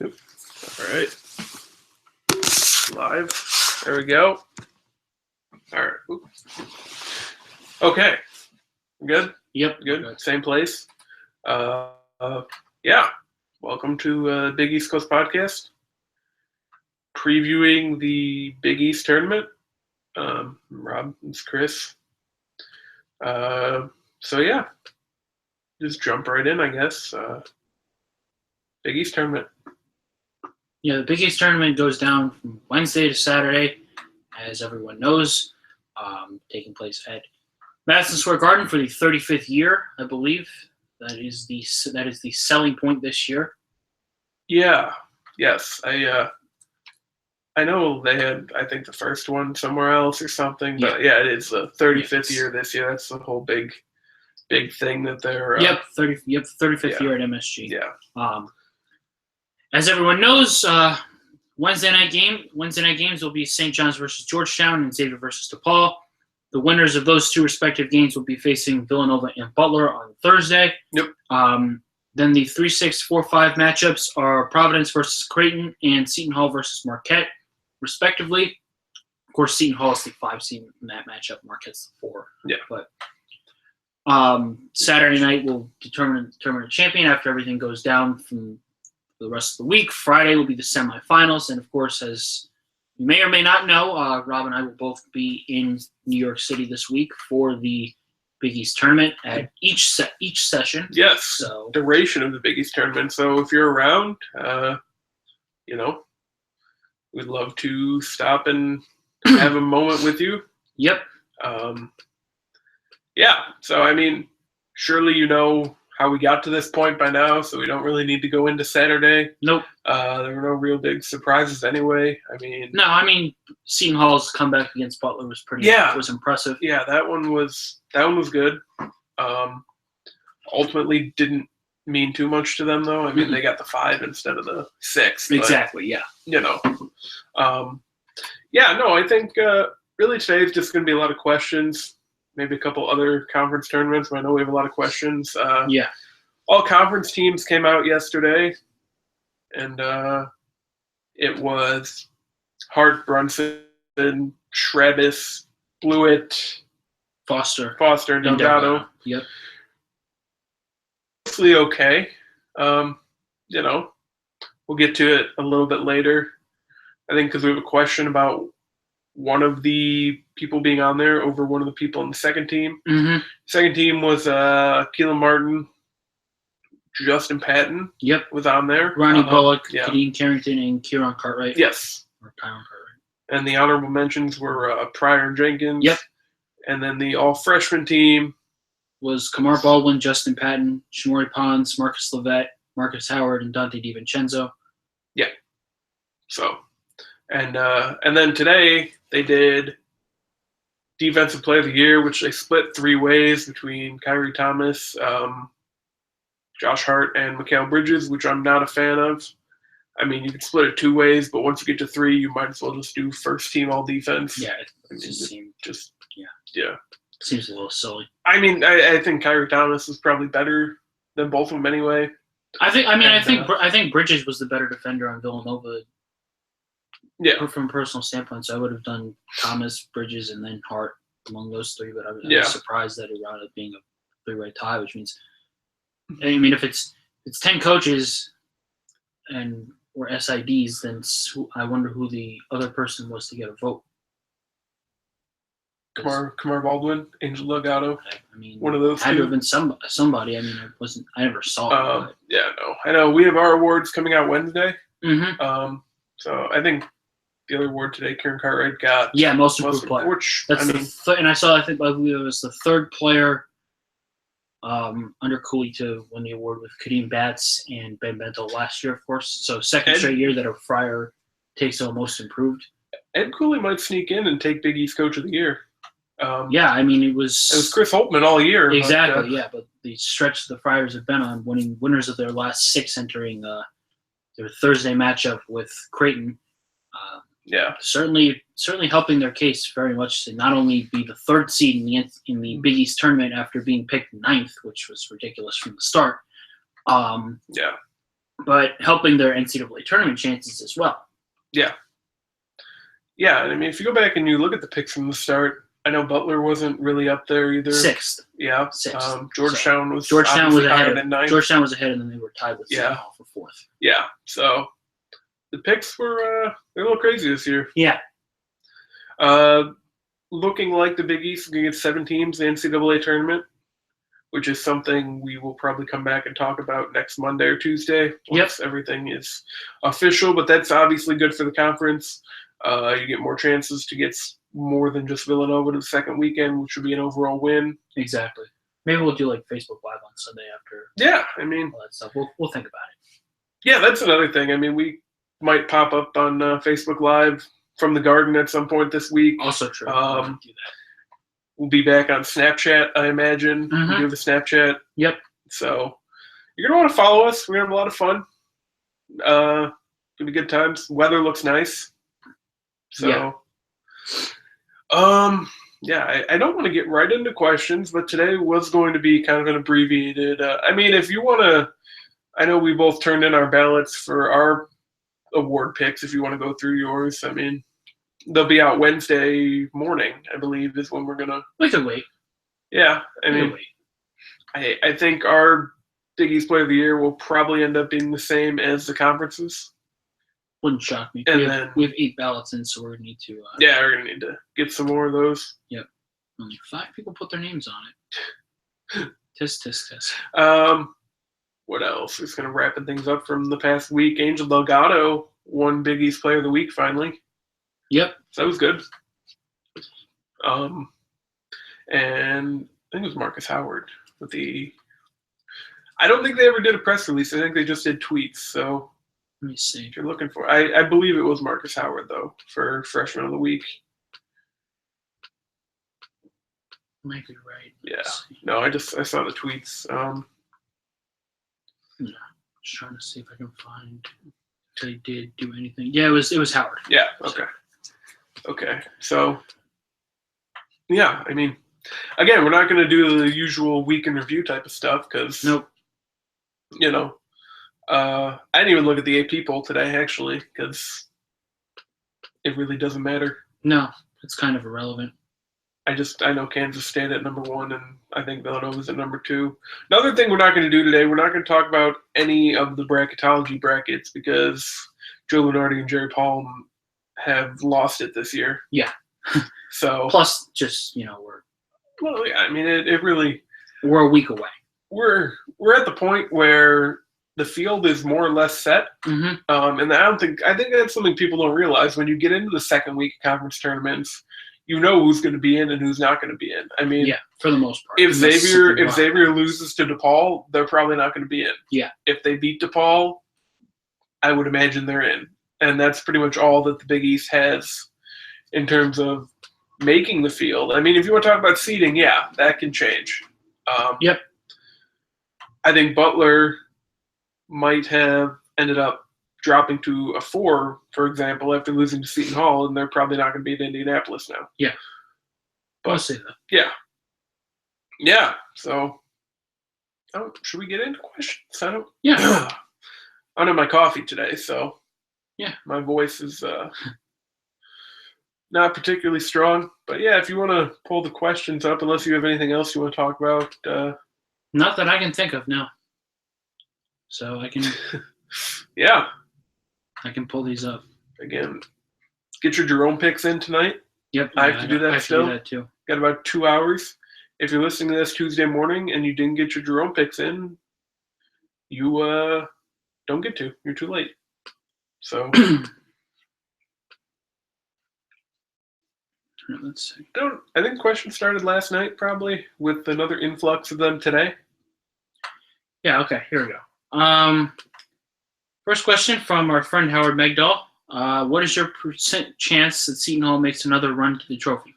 Yep. All right. Live. There we go. All right. Oops. Okay. Good? Yep. Good. Same place. Yeah. Welcome to Big East Coast Podcast. Previewing the Big East tournament. Rob, it's Chris. So yeah. Just jump right in, I guess. Big East tournament. Yeah, the Big East tournament goes down from Wednesday to Saturday, as everyone knows, taking place at Madison Square Garden for the 35th year, I believe. That is the selling point this year. Yeah. Yes. I know they had, I think, the first one somewhere else or something, but yeah, it is the 35th year this year. That's the whole big thing that they're. 35th year at MSG. Yeah. As everyone knows, Wednesday night games will be St. John's versus Georgetown and Xavier versus DePaul. The winners of those two respective games will be facing Villanova and Butler on Thursday. Yep. Then the 3-6, 4-5 matchups are Providence versus Creighton and Seton Hall versus Marquette, respectively. Of course, Seton Hall is the 5 seed in that matchup. Marquette's the 4. Yeah. But Saturday night will determine a champion after everything goes down from the rest of the week. Friday will be the semifinals, and of course, as you may or may not know, Rob and I will both be in New York City this week for the Big East tournament at each session. Yes. So duration of the Big East tournament. So if you're around, we'd love to stop and have a moment with you. Yep. Yeah. So I mean, surely you know how we got to this point by now, so we don't really need to go into Saturday. Nope. There were no real big surprises anyway. I mean, Seton Hall's comeback against Butler was was impressive. Yeah, that one was good. Ultimately didn't mean too much to them though. I mean, they got the 5 instead of the 6. Exactly, yeah. I think really today's just going to be a lot of questions. Maybe a couple other conference tournaments, but I know we have a lot of questions. All conference teams came out yesterday, and it was Hart, Brunson, Shrebus, Blewett, Foster, and Delgado. Yep. Mostly okay. We'll get to it a little bit later. I think because we have a question about one of the people being on there over one of the people in the second team. Mm-hmm. Second team was Keelan Martin, Justin Patton. Yep. Was on there. Ronnie Bullock, Kadeem Carrington, and Kieran Cartwright. Yes. Or Kyron Cartwright. And the honorable mentions were Pryor Jenkins. Yep. And then the all-freshman team was Kamar Baldwin, Justin Patton, Shamori Pons, Marcus Levette, Marcus Howard, and Dante DiVincenzo. Yeah. So, and then today they did Defensive Player of the Year, which they split 3 ways between Kyrie Thomas, Josh Hart, and Mikal Bridges, which I'm not a fan of. I mean, you can split it 2 ways, but once you get to 3, you might as well just do first team all defense. Yeah, seems a little silly. I mean, I think Kyrie Thomas is probably better than both of them anyway. I think Bridges was the better defender on Villanova. Yeah. From a personal standpoint, so I would have done Thomas, Bridges, and then Hart among those 3. But I was surprised that it wound up being a 3-way tie, which means, I mean, if it's 10 coaches or SIDs, then I wonder who the other person was to get a vote. Kamar Baldwin, Angel Delgado. I mean, one of those had to have been somebody. I mean, I never saw it. Yeah, no, I know we have our awards coming out Wednesday. Mm-hmm. So I think the other award today, Kieran Cartwright got most improved player. Which that's and I believe it was the 3rd player under Cooley to win the award with Kadeem Batts and Ben Bento last year, of course. So second straight year that a Friar takes home most improved. Ed Cooley might sneak in and take Big East Coach of the Year. I mean, it was Chris Holtman all year. Exactly, but the stretch the Friars have been on, winners of their last 6 entering their Thursday matchup with Creighton. Certainly helping their case very much to not only be the 3rd seed in the Big East tournament after being picked 9th, which was ridiculous from the start. but helping their NCAA tournament chances as well. Yeah. Yeah, and I mean, if you go back and you look at the picks from the start, I know Butler wasn't really up there either. Sixth. Yeah. Georgetown was ahead than ninth. Georgetown was ahead, and then they were tied with Seton Hall for fourth. Yeah. So the picks were they're a little crazy this year. Yeah. Looking like the Big East is going to get 7 teams in the NCAA tournament, which is something we will probably come back and talk about next Monday or Tuesday once everything is official. But that's obviously good for the conference. You get more chances to get more than just Villanova to the second weekend, which would be an overall win. Exactly. Maybe we'll do like Facebook Live on Sunday after. Yeah, I mean, all that stuff. We'll think about it. Yeah, that's another thing. I mean, we might pop up on Facebook Live from the Garden at some point this week. Also true. Do that. We'll be back on Snapchat, I imagine. We'll do the Snapchat. Yep. So you're gonna want to follow us. We're gonna have a lot of fun. Gonna be good times. Weather looks nice. So I don't want to get right into questions, but today was going to be kind of an abbreviated. I mean, if you want to, I know we both turned in our ballots for our award picks. If you want to go through yours, I mean, they'll be out Wednesday morning, I believe, is when we're gonna. We can wait. Yeah, I mean, I think our Big East Player of the Year will probably end up being the same as the conferences. Wouldn't shock me. And we have 8 ballots in, so we're gonna need to. We're gonna need to get some more of those. Yep. Only 5 people put their names on it. Tisk. What else? Just gonna wrapping things up from the past week. Angel Delgado won Big East Player of the Week finally. Yep. So that was good. And I think it was Marcus Howard with the. I don't think they ever did a press release. I think they just did tweets. So let me see. If you're looking for, I believe it was Marcus Howard though for Freshman of the Week. Might be right. Yeah. No, I saw the tweets. Just trying to see if I can find if they did do anything. Yeah, it was Howard. Yeah. Okay. So, yeah, I mean, again, we're not going to do the usual week in review type of stuff because, nope. I didn't even look at the AP poll today actually because it really doesn't matter. No, it's kind of irrelevant. I know Kansas State at number 1, and I think Villanova's at number 2. Another thing we're not going to do today, we're not going to talk about any of the bracketology brackets because Joe Lunardi and Jerry Palm have lost it this year. Yeah. So plus, just we're. Well, yeah. I mean, it really. We're a week away. We're at the point where the field is more or less set, and I think that's something people don't realize when you get into the second week of conference tournaments. You know who's going to be in and who's not going to be in. I mean, yeah, for the most part. If Xavier loses to DePaul, they're probably not going to be in. Yeah. If they beat DePaul, I would imagine they're in, and that's pretty much all that the Big East has in terms of making the field. I mean, if you want to talk about seeding, yeah, that can change. Yep. I think Butler might have ended up dropping to a 4, for example, after losing to Seton Hall, and they're probably not going to be in Indianapolis now. Yeah. But, I'll say that. Yeah. Yeah. So, should we get into questions? Yeah. I don't have my coffee today, so yeah, my voice is not particularly strong. But yeah, if you want to pull the questions up, unless you have anything else you want to talk about. Not that I can think of now. So I can. Yeah. I can pull these up. Again, get your Jerome picks in tonight. Yep. I have to do that still. I have to do that too. Got about 2 hours. If you're listening to this Tuesday morning and you didn't get your Jerome picks in, you don't get to. You're too late. So let's see. I think questions started last night probably with another influx of them today. Yeah, okay, here we go. First question from our friend Howard Megdal. What is your % chance that Seton Hall makes another run to the trophy?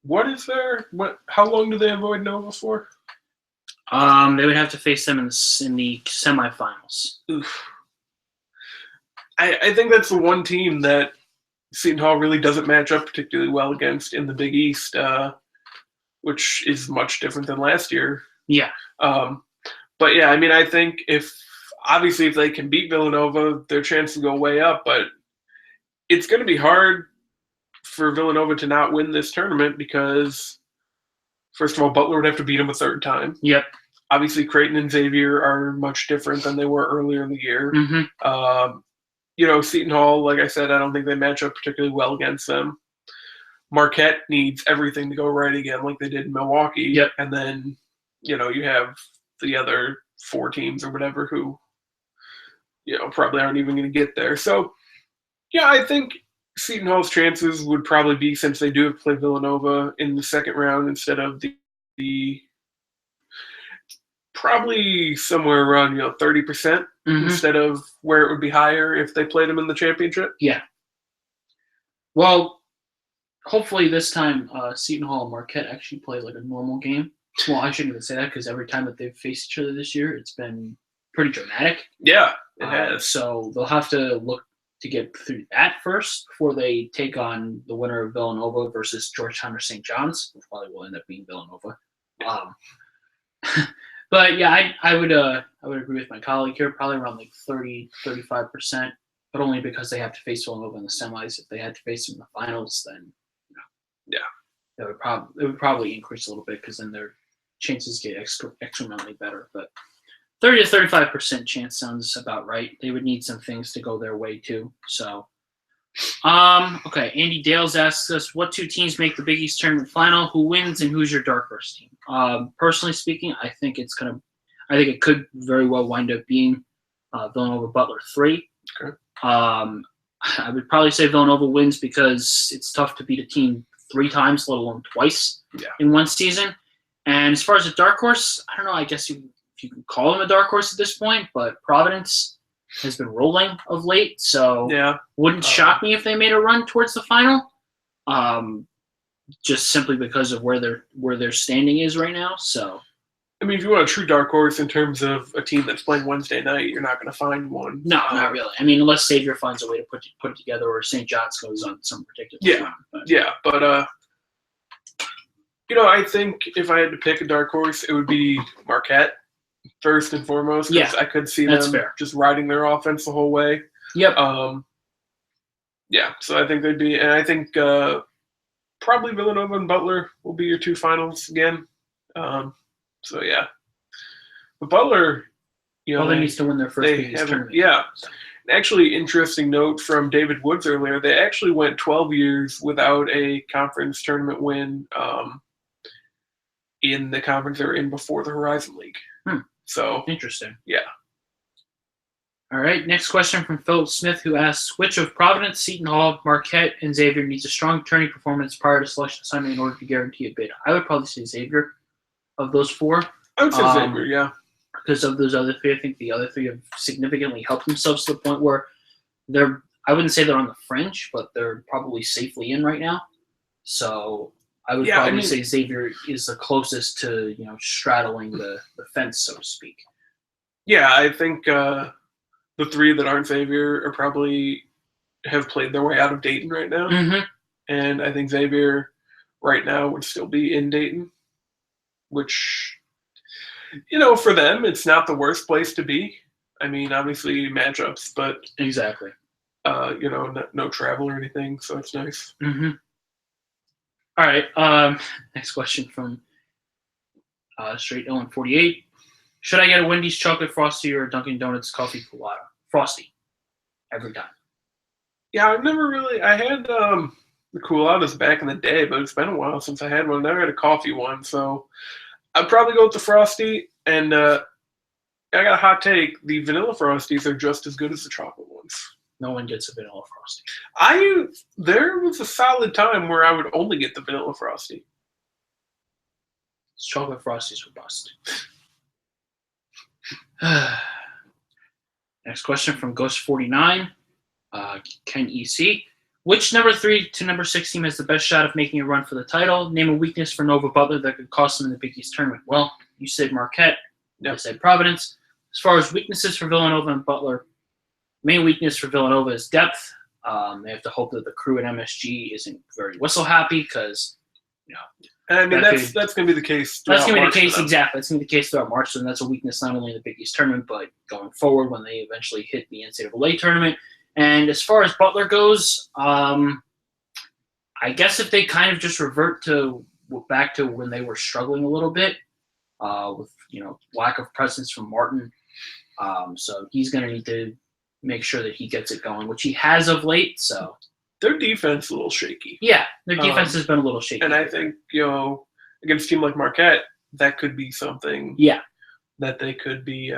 What is there? How long do they avoid Nova for? They would have to face them in the semifinals. Oof. I think that's the one team that Seton Hall really doesn't match up particularly well against in the Big East, which is much different than last year. Yeah. But yeah, I mean, I think if they can beat Villanova, their chances go way up. But it's going to be hard for Villanova to not win this tournament because, first of all, Butler would have to beat them a third time. Yep. Obviously, Creighton and Xavier are much different than they were earlier in the year. Mm-hmm. Seton Hall, like I said, I don't think they match up particularly well against them. Marquette needs everything to go right again, like they did in Milwaukee. Yep. And then, you have the other 4 teams or whatever who, probably aren't even going to get there. So, yeah, I think Seton Hall's chances would probably be, since they do have to play Villanova in the second round instead of the probably somewhere around 30% instead of where it would be higher if they played them in the championship. Yeah. Well, hopefully this time Seton Hall and Marquette actually play like a normal game. Well, I shouldn't even say that because every time that they've faced each other this year, it's been pretty dramatic. Yeah, it has. So they'll have to look to get through that first before they take on the winner of Villanova versus Georgetown or St. John's, which probably will end up being Villanova. But yeah, I would agree with my colleague here, probably around like 30-35%, but only because they have to face Villanova in the semis. If they had to face them in the finals, then it would probably increase a little bit because then their chances get exponentially better. But 30-35% chance sounds about right. They would need some things to go their way too. So, okay. Andy Dales asks us, what 2 teams make the Big East tournament final? Who wins and who's your dark horse team? Personally speaking, I think it could very well wind up being Villanova Butler 3. Okay. I would probably say Villanova wins because it's tough to beat a team 3 times, let alone twice in one season. And as far as a dark horse, I don't know. I guess you can call them a dark horse at this point, but Providence has been rolling of late, so wouldn't shock me if they made a run towards the final. Just simply because of where their standing is right now. So, I mean, if you want a true dark horse in terms of a team that's playing Wednesday night, you're not going to find one. No, not really. I mean, unless Xavier finds a way to put it together, or St. John's goes on some particular run. But I think if I had to pick a dark horse, it would be Marquette first and foremost. Yeah, I could see them just riding their offense the whole way. Yep. So I think they'd be, and I think probably Villanova and Butler will be your 2 finals again. So yeah, but Butler, they need to win their first Big East tournament. Yeah. Actually, interesting note from David Woods earlier. They actually went 12 years without a conference tournament win in the conference they were in before the Horizon League. So interesting. Yeah. All right. Next question from Philip Smith, who asks, which of Providence, Seton Hall, Marquette, and Xavier needs a strong turning performance prior to selection assignment in order to guarantee a bid? I would probably say Xavier of those 4. I would say Xavier, yeah. Because of those other 3, I think the other 3 have significantly helped themselves to the point where I wouldn't say they're on the fringe, but they're probably safely in right now. So I would probably say Xavier is the closest to, straddling the fence, so to speak. Yeah, I think the 3 that aren't Xavier are probably have played their way out of Dayton right now. Mm-hmm. And I think Xavier right now would still be in Dayton, which, for them, it's not the worst place to be. I mean, obviously matchups, but exactly. No travel or anything, so it's nice. Mm-hmm. All right. Next question from Straight Ellen 48. Should I get a Wendy's chocolate frosty or a Dunkin' Donuts coffee colada? Frosty. Every time. Yeah, I've never really. I had the coladas back in the day, but it's been a while since I had one. I never had a coffee one, so I'd probably go with the frosty. And I got a hot take: the vanilla frosties are just as good as the chocolate ones. No one gets a vanilla frosty. There was a solid time where I would only get the vanilla frosty. Chocolate frosties were bust. Next question from Ghost49. Ken EC. Which number 3 to number 6 team has the best shot of making a run for the title? Name a weakness for Nova Butler that could cost them in the Big East tournament. Well, you said Marquette. I said Providence. As far as weaknesses for Villanova and Butler, main weakness for Villanova is depth. They have to hope that the crew at MSG isn't very whistle happy because, And I mean, that's going to be the case throughout March. That's going to be the case, exactly. That's going to be the case throughout March, and that's a weakness not only in the Big East tournament, but going forward when they eventually hit the NCAA tournament. And as far as Butler goes, I guess if they kind of just revert back to when they were struggling a little bit with, lack of presence from Martin. So he's going to need to make sure that he gets it going, which he has of late, so... Their defense is a little shaky. Yeah, their defense has been a little shaky. And I think, against a team like Marquette, that could be something that they could be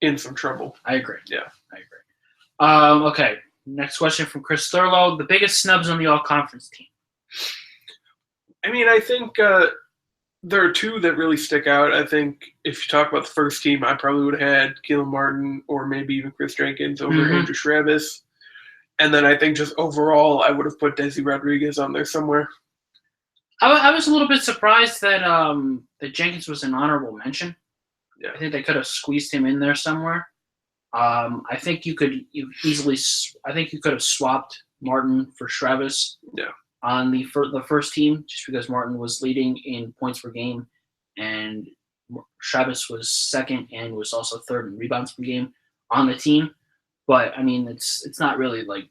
in some trouble. I agree. Yeah. I agree. Okay, next question from Chris Thurlow. The biggest snubs on the all-conference team? I mean, I think there are two that really stick out. I think if you talk about the first team, I probably would have had Keelan Martin or maybe even Chris Jenkins over Andrew Travis. And then I think just overall, I would have put Desi Rodriguez on there somewhere. I was a little bit surprised that that Jenkins was an honorable mention. Yeah. I think they could have squeezed him in there somewhere. I think you could have swapped Martin for Travis. Yeah. On the first team, just because Martin was leading in points per game, and Travis was second and was also third in rebounds per game on the team. But I mean, it's not really like,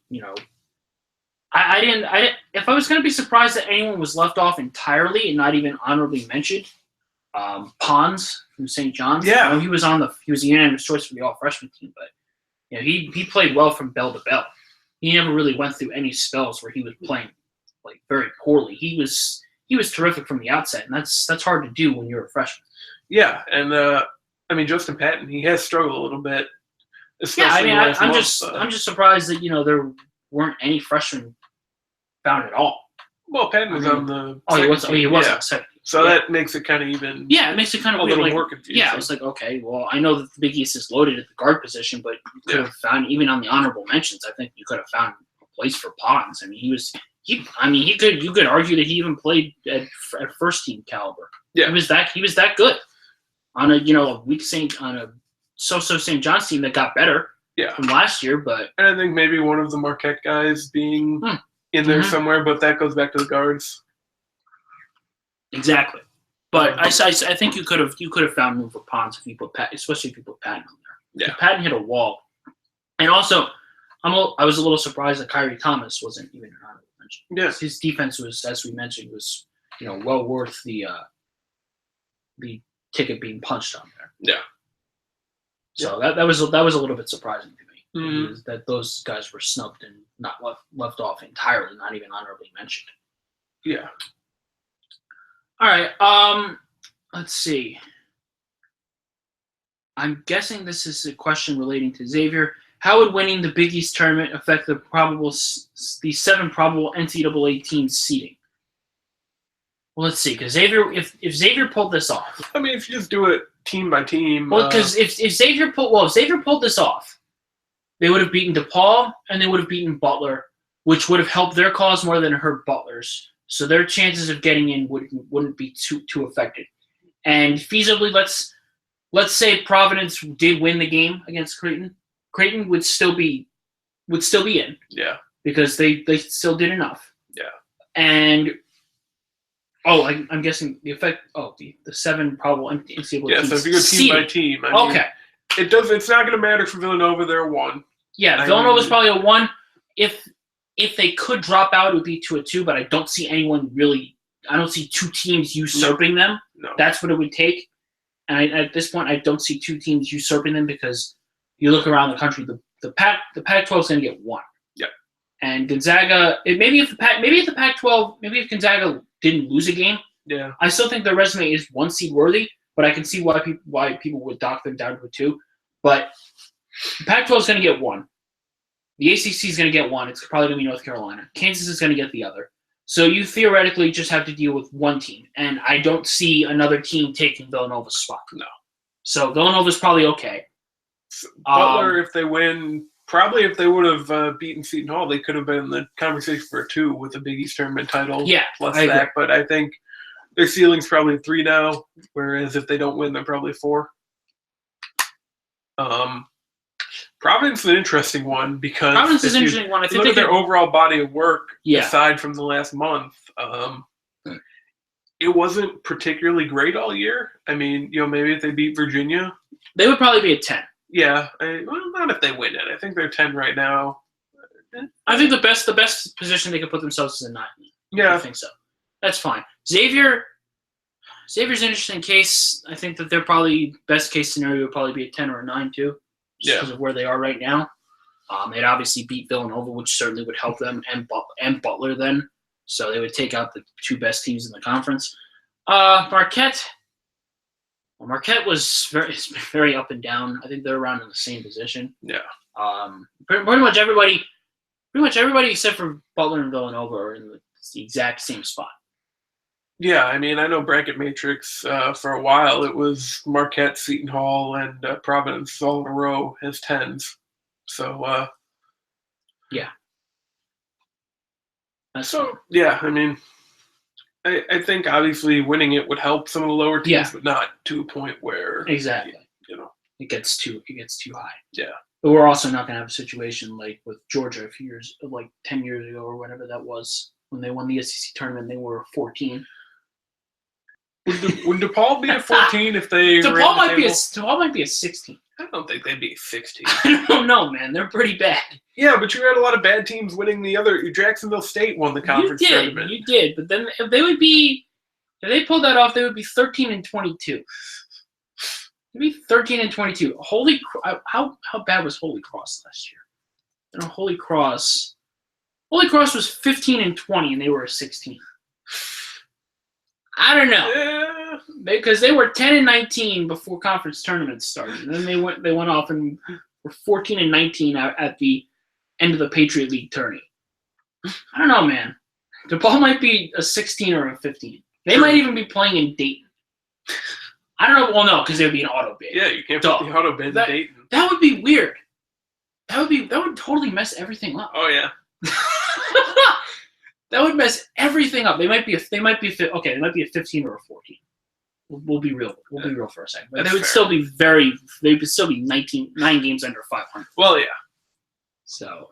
I didn't. If I was going to be surprised that anyone was left off entirely and not even honorably mentioned, Pons from St. John's. Yeah, he was a unanimous choice for the all freshman team, but he played well from bell to bell. He never really went through any spells where he was playing like very poorly. He was terrific from the outset, and that's hard to do when you're a freshman. Yeah, and I mean Justin Patton, he has struggled a little bit. Yeah, I mean, I'm just surprised that there weren't any freshmen found at all. Well, Patton was on the. Oh, he was. He was on the second. So that makes it kind of even. Yeah, it makes it kind of a little more confusing. Yeah, it's like, okay, well, I know that the Big East is loaded at the guard position, but you could have found, even on the honorable mentions, I think you could have found a place for Pons. I mean, you could argue that he even played at first team caliber. Yeah, he was that good on a weak so-so St. John's team that got better from last year, but... And I think maybe one of the Marquette guys being in there somewhere, but that goes back to the guards. Exactly. But I think you could have found room for Pons especially if you put Patton on there. Yeah. Patton hit a wall. And also, I was a little surprised that Kyrie Thomas wasn't even an honorable mention. Yeah. His defense was, as we mentioned, well worth the ticket being punched on there. Yeah. So that was a little bit surprising to me, that those guys were snubbed and not left off entirely, not even honorably mentioned. Yeah. All right. Let's see. I'm guessing this is a question relating to Xavier. How would winning the Big East tournament affect the 7 probable NCAA teams seeding? Well, let's see. Because if Xavier pulled this off, I mean, if you just do it team by team. Well, because if Xavier pulled this off, they would have beaten DePaul and they would have beaten Butler, which would have helped their cause more than hurt Butler's. So their chances of getting in wouldn't be too affected. And feasibly, let's say Providence did win the game against Creighton. Creighton would still be in. Yeah. Because they still did enough. Yeah. And I'm guessing the effect. Oh, the 7 probable NCAA teams. Yeah, so if you go team by team, okay, it's not going to matter for Villanova. They're 1. Yeah, Villanova's probably a 1. If they could drop out, it would be to a 2. But I don't see anyone really. I don't see 2 teams usurping them. No. That's what it would take. And at this point, I don't see 2 teams usurping them because you look around the country, the Pac-12 is going to get 1. Yeah. And Gonzaga, maybe if Gonzaga didn't lose a game, yeah, I still think their resume is 1 seed worthy, but I can see why people would dock them down to a 2. But the Pac-12 is going to get 1. The ACC is going to get 1. It's probably going to be North Carolina. Kansas is going to get the other. So you theoretically just have to deal with 1 team, and I don't see another team taking Villanova's spot. No. So Villanova's probably okay. Butler, if they win, probably if they would have beaten Seton Hall, they could have been in the conversation for a 2 with the Big East tournament title. Yeah, plus that. But I think their ceiling's probably 3 now, whereas if they don't win, they're probably 4. Providence is an interesting one because Providence is an interesting one. I think look at their overall body of work Yeah. aside from the last month. it wasn't particularly great all year. I mean, maybe if they beat Virginia, they would probably be a 10. Yeah, well, not if they win it. I think they're 10 right now. I think the best position they could put themselves is a 9. Yeah, I think so. That's fine. Xavier's an interesting case. I think that their probably best case scenario would probably be a 10 or a 9 too, just because of where they are right now. They'd obviously beat Villanova, which certainly would help them, and Butler then. So they would take out the 2 best teams in the conference. Marquette was very up and down. I think they're around in the same position. Yeah. Pretty much everybody except for Butler and Villanova are in the exact same spot. Yeah, I mean, I know Bracket Matrix for a while. It was Marquette, Seton Hall, and Providence all in a row as 10s. So, yeah. Yeah, I mean, I think obviously winning it would help some of the lower teams, but not to a point where exactly it gets too high. Yeah, but we're also not going to have a situation like with Georgia a few years, like 10 years ago or whatever that was, when they won the SEC tournament. They were 14. Would DePaul be a 14 if they? DePaul might be a 16. I don't think they'd be 16. I don't know, man. They're pretty bad. Yeah, but you had a lot of bad teams winning the other. Jacksonville State won the conference tournament. You did, but then if they pulled that off, they would be 13-22. They'd be 13-22. How bad was Holy Cross last year? Holy Cross was 15-20, and they were a 16. I don't know, because they were 10-19 before conference tournaments started, and then they went off and were 14-19 at the end of the Patriot League tourney. I don't know, man. DePaul might be a 16 or a 15. They might even be playing in Dayton. I don't know. Well, no, because they would be an auto bid. Yeah, you can't put the auto bid in Dayton. That would be weird. That would totally mess everything up. Oh yeah. That would mess everything up. They might be a 15 or a 14. We'll be real. We'll be real for a second. But they would still be 9 games under 500. Well, yeah. So,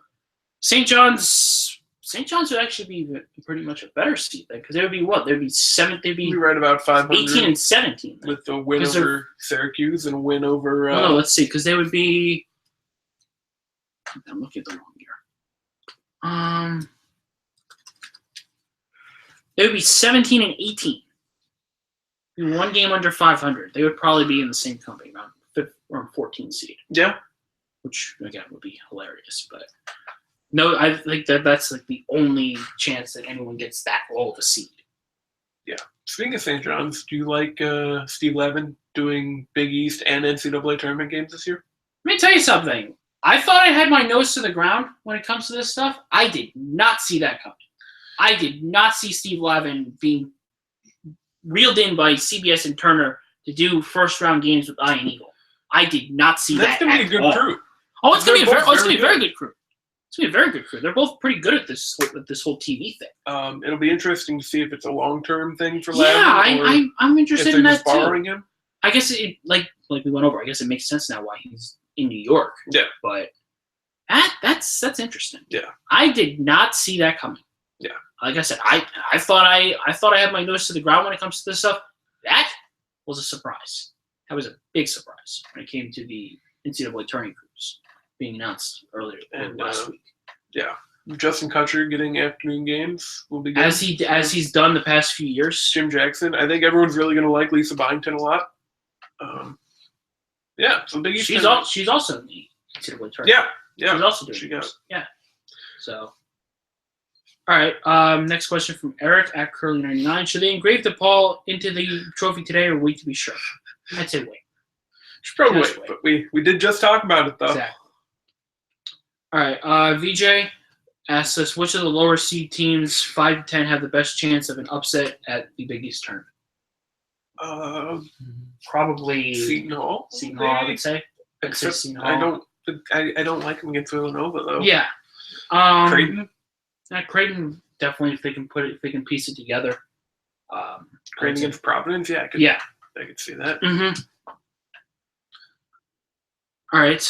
St. John's would actually be pretty much a better seed then, because they would be what? They'd be 7th. They'd be right about 500. 18-17 with the win over Syracuse and a win over. No, let's see, because they would be. I'm looking at the wrong year. They would be 17-18. 1 game under 500. They would probably be in the same company, around 5th or 14th seed. Yeah. Which, again, would be hilarious. But no, I think that's like the only chance that anyone gets that low of a seed. Yeah. Speaking of St. John's, do you like Steve Levin doing Big East and NCAA tournament games this year? Let me tell you something. I thought I had my nose to the ground when it comes to this stuff. I did not see that coming. I did not see Steve Levin being reeled in by CBS and Turner to do first-round games with Ian Eagle. I did not see that. That's going to be a good crew. Oh, it's going to be a very good crew. It's going to be a very good crew. They're both pretty good at this whole TV thing. It'll be interesting to see if it's a long-term thing for Levin. Yeah, I'm interested in that too. Borrowing him. I guess it like we went over. I guess it makes sense now why he's in New York. Yeah, but that's interesting. Yeah, I did not see that coming. Yeah. Like I said, I thought I had my nose to the ground when it comes to this stuff. That was a surprise. That was a big surprise when it came to the NCAA tourney groups being announced earlier last week. Yeah, Justin Kutcher getting afternoon games will be good. As he's done the past few years. Jim Jackson. I think everyone's really going to like Lisa Byington a lot. Yeah, some Big East. She's also in the NCAA tourney. Yeah. She's also doing it. Yeah. So. All right, next question from Eric at Curly99. Should they engrave DePaul into the trophy today or wait to be sure? I'd say wait. Should probably wait, but we did just talk about it, though. Exactly. All right, VJ asks us, which of the lower seed teams, 5 to 10, have the best chance of an upset at the Big East tournament? Probably Seton Hall. Seton Hall, I would say. Seton Hall. I don't like them against Villanova, though. Yeah. Creighton? Creighton, definitely, if they can piece it together. Creighton against Providence? Yeah, I could see that. Mm-hmm. All right.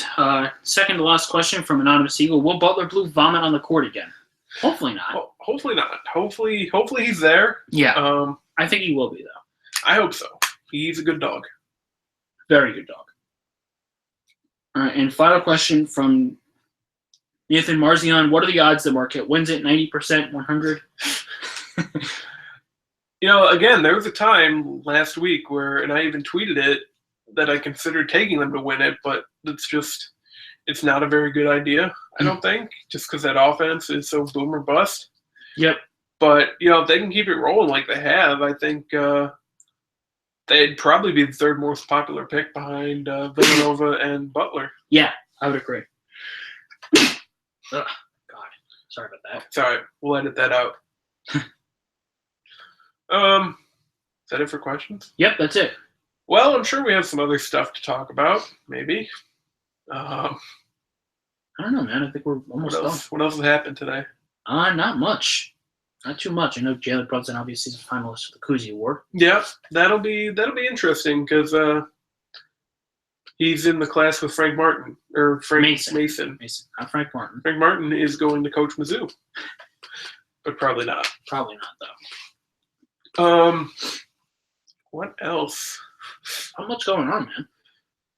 Second to last question from Anonymous Eagle. Will Butler Blue vomit on the court again? Hopefully not. Hopefully not. Hopefully he's there. Yeah. I think he will be, though. I hope so. He's a good dog. Very good dog. All right, and final question from Nathan Marzion. What are the odds the Marquette wins it? 90%, 100? Again, there was a time last week where, and I even tweeted it, that I considered taking them to win it, but it's not a very good idea, I don't think, just because that offense is so boom or bust. Yep. But, if they can keep it rolling like they have, I think they'd probably be the third most popular pick behind Villanova and Butler. Yeah, I would agree. Ugh, God. Sorry about that. It's all right. We'll edit that out. Is that it for questions? Yep, that's it. Well, I'm sure we have some other stuff to talk about, maybe. I don't know, man. I think we're almost done. What else has happened today? Not much. Not too much. I know Jalen Brunson obviously is a finalist for the Cousy Award. Yeah, that'll be interesting because he's in the class with Frank Martin or Frank Mason. Not Frank Martin. Frank Martin is going to coach Mizzou, but probably not. Probably not, though. What else? Not much going on, man.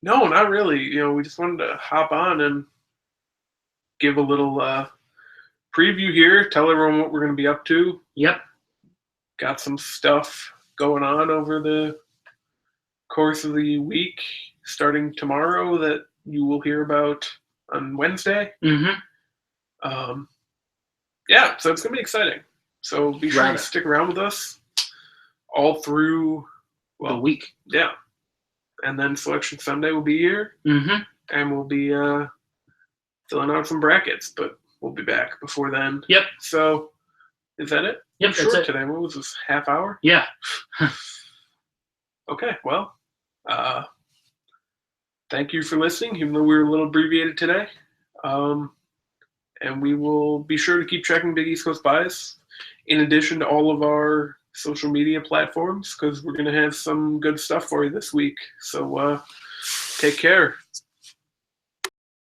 No, not really. We just wanted to hop on and give a little preview here, tell everyone what we're going to be up to. Yep. Got some stuff going on over the course of the week, starting tomorrow, that you will hear about on Wednesday. Mm-hmm. Yeah, so it's going to be exciting. So be sure to stick around with us all through the week. Yeah. And then Selection Sunday will be here. Mm-hmm. And we'll be filling out some brackets, but we'll be back before then. Yep. So, is that it? Yep, Short that's it. Today. What was this, half hour? Yeah. Okay, well, thank you for listening, even though we were a little abbreviated today. And we will be sure to keep checking Big East Coast Bias, in addition to all of our social media platforms, because we're going to have some good stuff for you this week. So, take care.